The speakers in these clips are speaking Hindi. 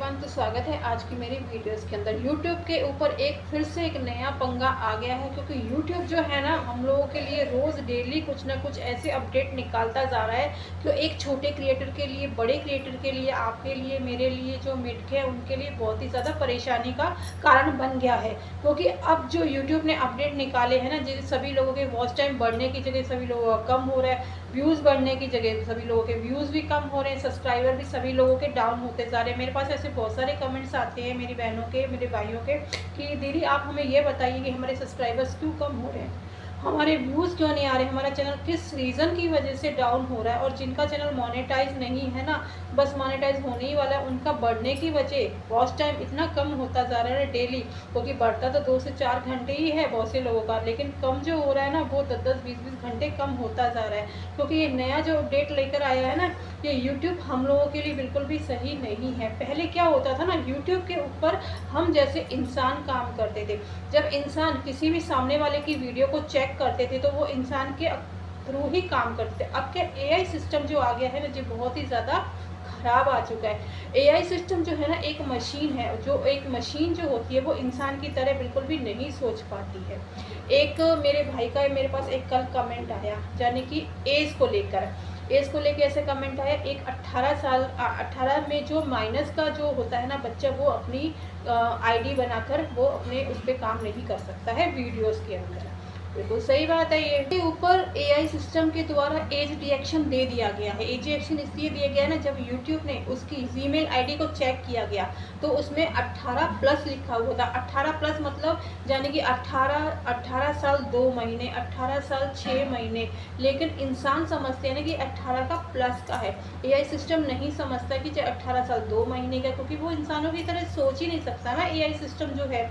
एवरीवन, तो स्वागत है आज की मेरी वीडियोस के अंदर। YouTube के ऊपर फिर से एक नया पंगा आ गया है, क्योंकि YouTube जो है ना, हम लोगों के लिए रोज़ डेली कुछ ना कुछ ऐसे अपडेट निकालता जा रहा है कि एक छोटे क्रिएटर के लिए, बड़े क्रिएटर के लिए, आपके लिए, मेरे लिए, जो मिड के हैं उनके लिए बहुत ही ज़्यादा परेशानी का कारण बन गया है। क्योंकि अब जो YouTube ने अपडेट निकाले हैं ना, जिस सभी लोगों के वॉच टाइम बढ़ने की जगह सभी लोगों का कम हो रहा है, व्यूज़ बढ़ने की जगह सभी लोगों के व्यूज़ भी कम हो रहे हैं, सब्सक्राइबर भी सभी लोगों के डाउन होते जा रहे हैं। मेरे पास ऐसे बहुत सारे कमेंट्स आते हैं मेरी बहनों के, मेरे भाइयों के, कि दीदी आप हमें ये बताइए कि हमारे सब्सक्राइबर्स क्यों कम हो रहे हैं, हमारे व्यूज़ क्यों नहीं आ रहे, हमारा चैनल किस रीज़न की वजह से डाउन हो रहा है। और जिनका चैनल मोनेटाइज नहीं है ना, बस मोनेटाइज होने ही वाला है, उनका बढ़ने की वजह वॉच टाइम इतना कम होता जा रहा है डेली, क्योंकि बढ़ता तो 2 से 4 घंटे ही है बहुत से लोगों का, लेकिन कम जो हो रहा है ना वो 10-10, 20-20 घंटे कम होता जा रहा है। क्योंकि ये नया जो अपडेट लेकर आया है ना, ये YouTube हम लोगों के लिए बिल्कुल भी सही नहीं है। पहले क्या होता था ना, YouTube के ऊपर हम जैसे इंसान काम करते थे। जब इंसान किसी भी सामने वाले की वीडियो को चेक करते थे तो वो इंसान के थ्रू ही काम करते थे। अब क्या AI सिस्टम जो आ गया है ना, जो बहुत ही ज़्यादा खराब आ चुका है। AI सिस्टम जो है ना, एक मशीन है, जो एक मशीन जो होती है वो इंसान की तरह बिल्कुल भी नहीं सोच पाती है। एक मेरे भाई का मेरे पास एक कल कमेंट आया, यानी कि एज को लेकर ऐसे कमेंट आया। एक 18 में जो माइनस का जो होता है ना बच्चा, वो अपनी आईडी बनाकर वो अपने उस पर काम नहीं कर सकता है वीडियोस के अंदर। बिल्कुल सही बात है। ये ऊपर AI सिस्टम के द्वारा एज डिटेक्शन दे दिया गया है। एज डिटेक्शन इसलिए दिया गया है ना, जब YouTube ने उसकी जीमेल आईडी को चेक किया गया तो उसमें 18+ लिखा हुआ था। 18+ मतलब यानी कि 18 साल 2 महीने, 18 साल 6 महीने, लेकिन इंसान समझते हैं ना कि 18 का प्लस का है। AI सिस्टम नहीं समझता कि 18 साल 2 महीने का, क्योंकि वो इंसानों की तरह सोच ही नहीं सकता ना AI सिस्टम जो है।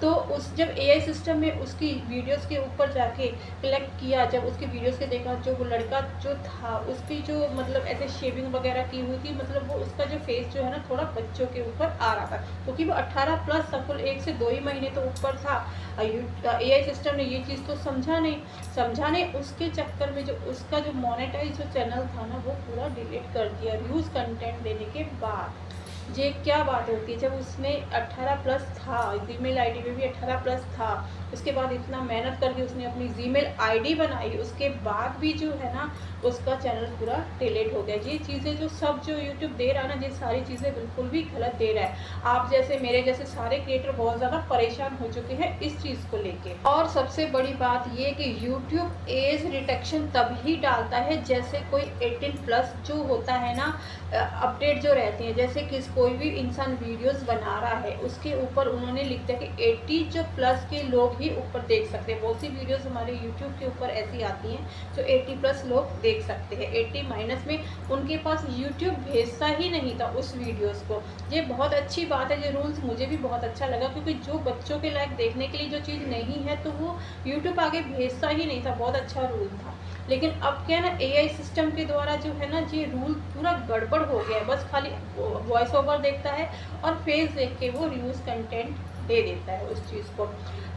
तो जब AI सिस्टम में उसकी वीडियोस के ऊपर जाके कलेक्ट किया, जब उसकी वीडियोस के देखा, जो वो लड़का जो था उसकी जो मतलब ऐसे शेविंग वगैरह की हुई थी, मतलब वो उसका जो फेस जो है ना थोड़ा बच्चों के ऊपर आ रहा था, क्योंकि वो 18+ सब 1 से 2 ही महीने तो ऊपर था। AI सिस्टम ने ये चीज़ तो समझा नहीं। उसके चक्कर में जो उसका जो मोनेटाइज जो चैनल था ना, वो पूरा डिलीट कर दिया यूज़ कंटेंट देने के बाद। ये क्या बात होती है, जब उसमें 18+ था, जीमेल आईडी में भी 18+ था, उसके बाद इतना मेहनत करके उसने अपनी जीमेल आईडी बनाई, उसके बाद भी जो है ना उसका चैनल पूरा डिलीट हो गया। ये चीज़ें जो सब जो YouTube दे रहा है ना, ये सारी चीज़ें बिल्कुल भी गलत दे रहा है। आप जैसे मेरे जैसे सारे क्रिएटर बहुत ज़्यादा परेशान हो चुके हैं इस चीज़ को लेके। और सबसे बड़ी बात ये कि YouTube एज रिटेक्शन तभी डालता है जैसे कोई 18+ जो होता है ना, अपडेट जो रहती हैं, जैसे कि कोई भी इंसान वीडियोस बना रहा है उसके ऊपर उन्होंने लिख दिया कि 80 जो प्लस के लोग ही ऊपर देख सकते हैं। बहुत सी वीडियोस हमारे YouTube के ऊपर ऐसी आती हैं जो 80+ लोग देख सकते हैं। 80 माइनस में उनके पास YouTube भेजता ही नहीं था उस वीडियोस को। ये बहुत अच्छी बात है, ये रूल्स मुझे भी बहुत अच्छा लगा, क्योंकि जो बच्चों के लायक देखने के लिए जो चीज़ नहीं है तो वो YouTube आगे भेजता ही नहीं था। बहुत अच्छा रूल था। लेकिन अब क्या है ना, AI सिस्टम के द्वारा जो है ना, ये रूल पूरा गड़बड़ हो गया है। बस खाली वॉइस ओवर देखता है और फेस देख के वो न्यूज़ कंटेंट दे देता है उस चीज़ को।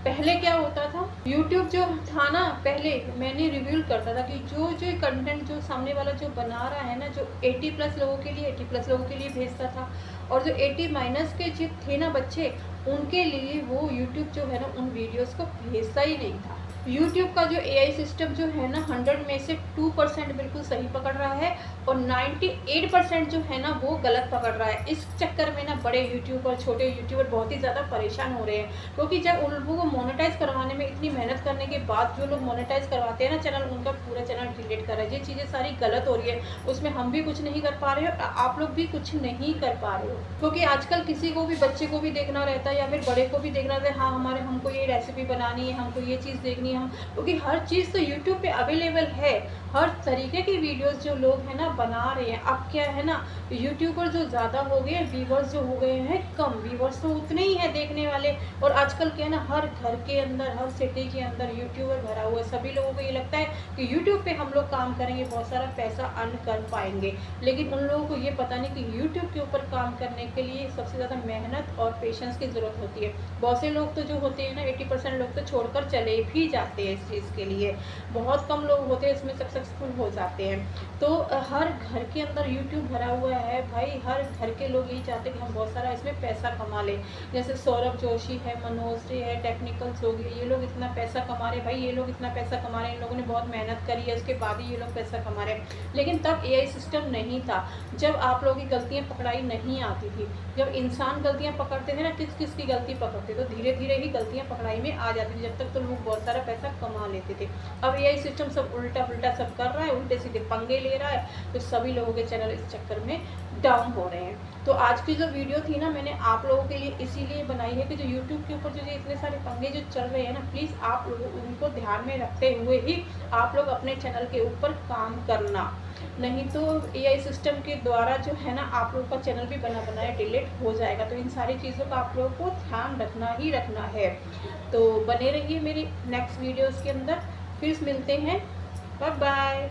पहले क्या होता था, YouTube जो था ना, पहले मैंने रिव्यू करता था कि जो कंटेंट जो सामने वाला जो बना रहा है ना, जो 80+ लोगों के लिए 80+ लोगों के लिए भेजता था, और जो 80 माइनस के जो थे ना बच्चे, उनके लिए वो YouTube जो है ना उन वीडियोस को भेजता ही नहीं था। YouTube का जो AI सिस्टम जो है ना, 100 में से 2% बिल्कुल सही पकड़ रहा है और 98% जो है ना वो गलत पकड़ रहा है। इस चक्कर में ना बड़े यूट्यूबर, छोटे यूट्यूबर बहुत ही ज़्यादा परेशान हो रहे हैं, क्योंकि जब उन लोगों को मोनेटाइज करवाने में इतनी मेहनत करने के बाद जो लोग मोनेटाइज करवाते हैं ना चैनल, उनका पूरा चैनल डिलीट कर रहा है। ये चीज़ें सारी गलत हो रही है, उसमें हम भी कुछ नहीं कर पा रहे हो, आप लोग भी कुछ नहीं कर पा रहे हो। क्योंकि आजकल किसी को भी, बच्चे को भी देखना रहता है या फिर बड़े को भी देखना रहता है, हाँ हमको ये रेसिपी बनानी है, हमको ये चीज़ देखनी है, हम, क्योंकि हर चीज़ तो YouTube पे अवेलेबल है। हर तरीके की वीडियोस जो लोग हैं ना बना रहे हैं। अब क्या है ना, यूट्यूबर जो ज़्यादा हो गए, व्यूवर्स जो हो गए हैं कम, व्यूवर्स तो उतने ही हैं देखने वाले। और आजकल क्या है ना, हर घर के अंदर, हर सिटी के अंदर यूट्यूबर भरा हुआ है। सभी लोगों को ये लगता है कि यूट्यूब पे हम लोग काम करेंगे, बहुत सारा पैसा अर्न कर पाएंगे, लेकिन उन लोगों को ये पता नहीं कि यूट्यूब के ऊपर काम करने के लिए सबसे ज़्यादा मेहनत और पेशेंस की ज़रूरत होती है। बहुत से लोग तो जो होते हैं ना, 80% लोग तो छोड़कर चले भी जाते हैं इस चीज़ के लिए। बहुत कम लोग होते हैं इसमें सक्सेस सक्सेसफुल हो जाते हैं। तो हर घर के अंदर यूट्यूब भरा हुआ है भाई, हर घर के लोग यही चाहते हैं कि हम बहुत सारा इसमें पैसा कमा लें। जैसे सौरभ जोशी है, मनोज डे है, टेक्निकल्स हो गए, ये लोग इतना पैसा कमा रहे हैं भाई, ये लोग इतना पैसा कमा रहे हैं, इन लोगों ने बहुत मेहनत करी है, उसके बाद ही ये लोग पैसा कमा रहे हैं। लेकिन तब AI सिस्टम नहीं था, जब आप लोगों की गलतियाँ पकड़ाई नहीं आती थी। जब इंसान गलतियाँ पकड़ते थे ना, किस किस की गलती पकड़ते, तो धीरे धीरे ही गलतियाँ पकड़ाई में आ जाती थी, जब तक तो लोग बहुत सारा पैसा कमा लेते थे। अब AI सिस्टम सब उल्टा पुल्टा सब कर रहा है, उल्टे सीधे पंगे ले रहा है, तो सभी लोगों के चैनल इस चक्कर में डाउन हो रहे हैं। तो आज की जो वीडियो थी ना, मैंने आप लोगों के लिए इसीलिए बनाई है कि जो यूट्यूब के ऊपर जो इतने सारे पंगे जो चल रहे हैं ना, प्लीज़ आप लोग उनको ध्यान में रखते हुए ही आप लोग अपने चैनल के ऊपर काम करना, नहीं तो AI सिस्टम के द्वारा जो है ना आप लोगों का चैनल भी बना बनाया डिलीट हो जाएगा। तो इन सारी चीज़ों का आप लोगों को ध्यान रखना ही रखना है। तो बने रहिए मेरी नेक्स्ट वीडियोज़ के अंदर, फिर मिलते हैं, बाय बाय।